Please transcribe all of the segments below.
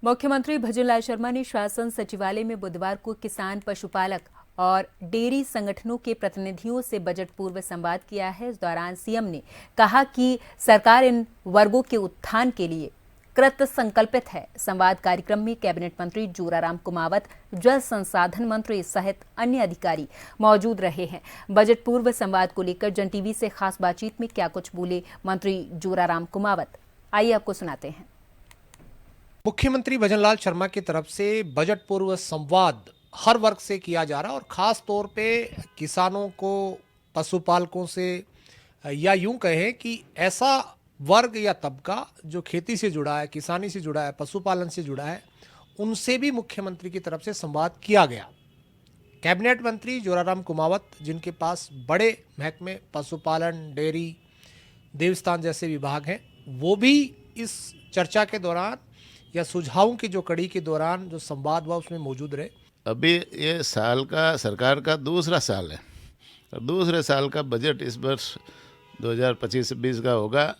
मुख्यमंत्री भजनलाल शर्मा ने शासन सचिवालय में बुधवार को किसान, पशुपालक और डेयरी संगठनों के प्रतिनिधियों से बजट पूर्व संवाद किया है। इस दौरान सीएम ने कहा कि सरकार इन वर्गों के उत्थान के लिए कृत संकल्पित है। संवाद कार्यक्रम में कैबिनेट मंत्री जोराराम कुमावत, जल संसाधन मंत्री सहित अन्य अधिकारी मौजूद रहे हैं। बजट पूर्व संवाद को लेकर जन टीवी से खास बातचीत में क्या कुछ बोले मंत्री जोराराम कुमावत, आइए आपको सुनाते हैं। मुख्यमंत्री भजनलाल शर्मा की तरफ से बजट पूर्व संवाद हर वर्ग से किया जा रहा है और ख़ास तौर पे किसानों को, पशुपालकों से, या यूं कहें कि ऐसा वर्ग या तबका जो खेती से जुड़ा है, किसानी से जुड़ा है, पशुपालन से जुड़ा है, उनसे भी मुख्यमंत्री की तरफ से संवाद किया गया। कैबिनेट मंत्री जोराराम कुमावत, जिनके पास बड़े महकमे पशुपालन, डेयरी, देवस्थान जैसे विभाग हैं, वो भी इस चर्चा के दौरान या सुझावों की जो कड़ी के दौरान जो संवाद हुआ उसमें मौजूद रहे। अभी ये साल का सरकार का दूसरा साल है और दूसरे साल का बजट इस वर्ष 2025-26 का होगा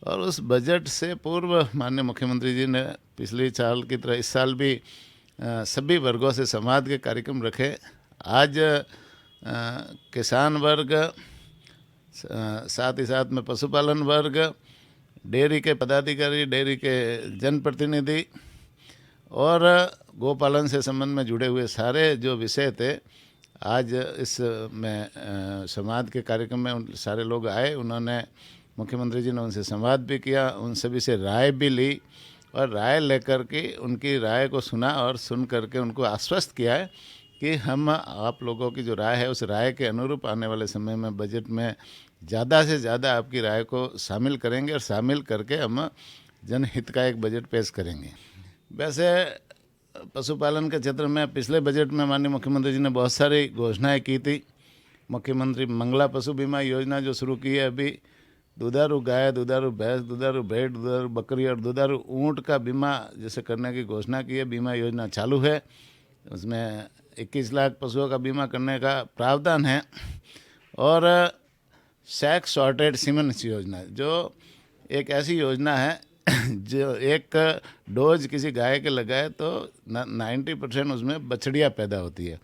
और उस बजट से पूर्व माननीय मुख्यमंत्री जी ने पिछले साल की तरह इस साल भी सभी वर्गों से संवाद के कार्यक्रम रखे। आज किसान वर्ग, साथ ही साथ में पशुपालन वर्ग, डेयरी के पदाधिकारी, डेयरी के जनप्रतिनिधि और गोपालन से संबंध में जुड़े हुए सारे जो विषय थे, आज इस में संवाद के कार्यक्रम में उन सारे लोग आए। उन्होंने, मुख्यमंत्री जी ने उनसे संवाद भी किया, उन सभी से राय भी ली और राय लेकर के उनकी राय को सुना और सुन करके उनको आश्वस्त किया है कि हम आप लोगों की जो राय है उस राय के अनुरूप आने वाले समय में बजट में ज़्यादा से ज़्यादा आपकी राय को शामिल करेंगे और शामिल करके हम जनहित का एक बजट पेश करेंगे। वैसे पशुपालन के क्षेत्र में पिछले बजट में माननीय मुख्यमंत्री जी ने बहुत सारी घोषणाएं की थी। मुख्यमंत्री मंगला पशु बीमा योजना जो शुरू की है, अभी दुधारू गाय, दुधारू भैंस, दुधारू भेड़, दुधारू बकरी और दुधारू ऊँट का बीमा जैसे करने की घोषणा की है। बीमा योजना चालू है, उसमें 21 लाख पशुओं का बीमा करने का प्रावधान है। और सेक्स सॉर्टेड सीमेंस योजना जो एक ऐसी योजना है जो एक डोज किसी गाय के लगाए तो 90% उसमें बछड़ियाँ पैदा होती है।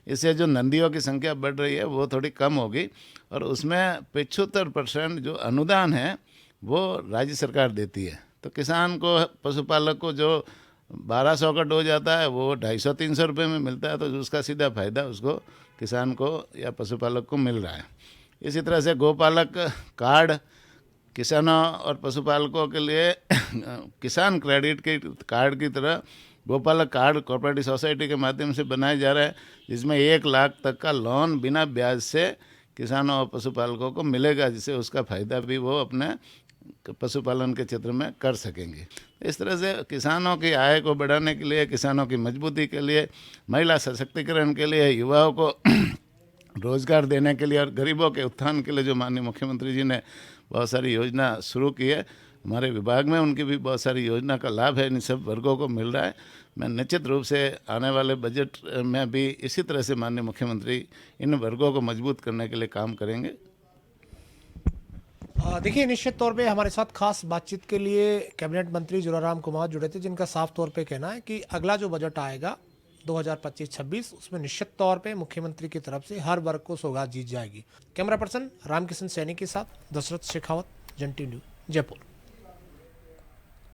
इससे जो नंदियों की संख्या बढ़ रही है वो थोड़ी कम होगी और उसमें 75% जो अनुदान है वो राज्य सरकार देती है। तो किसान को, पशुपालक को जो 1200 का डोज आता है वो 250-300 रुपये में मिलता है, तो उसका सीधा फायदा उसको, किसान को या पशुपालक को मिल रहा है। इसी तरह से गोपालक कार्ड किसानों और पशुपालकों के लिए किसान क्रेडिट के कार्ड की तरह गोपालक कार्ड कोऑपरेटिव सोसाइटी के माध्यम से बनाया जा रहा है, जिसमें 1 लाख तक का लोन बिना ब्याज से किसानों और पशुपालकों को मिलेगा, जिससे उसका फ़ायदा भी वो अपने पशुपालन के क्षेत्र में कर सकेंगे। इस तरह से किसानों की आय को बढ़ाने के लिए, किसानों की मजबूती के लिए, महिला सशक्तिकरण के लिए, युवाओं को रोजगार देने के लिए और गरीबों के उत्थान के लिए जो माननीय मुख्यमंत्री जी ने बहुत सारी योजना शुरू की है, हमारे विभाग में उनकी भी बहुत सारी योजना का लाभ है, इन सब वर्गों को मिल रहा है। मैं निश्चित रूप से आने वाले बजट में भी इसी तरह से माननीय मुख्यमंत्री इन वर्गों को मजबूत करने के लिए काम करेंगे। देखिए, निश्चित तौर पे हमारे साथ खास बातचीत के लिए कैबिनेट मंत्री जोराराम कुमावत जुड़े थे, जिनका साफ तौर पे कहना है कि अगला जो बजट आएगा 2025-26 उसमें निश्चित तौर पे मुख्यमंत्री की तरफ से हर वर्ग को सौगात जीत जाएगी। कैमरा पर्सन रामकिशन सैनी के साथ दशरथ शेखावत, जन टीवी न्यूज़, जयपुर।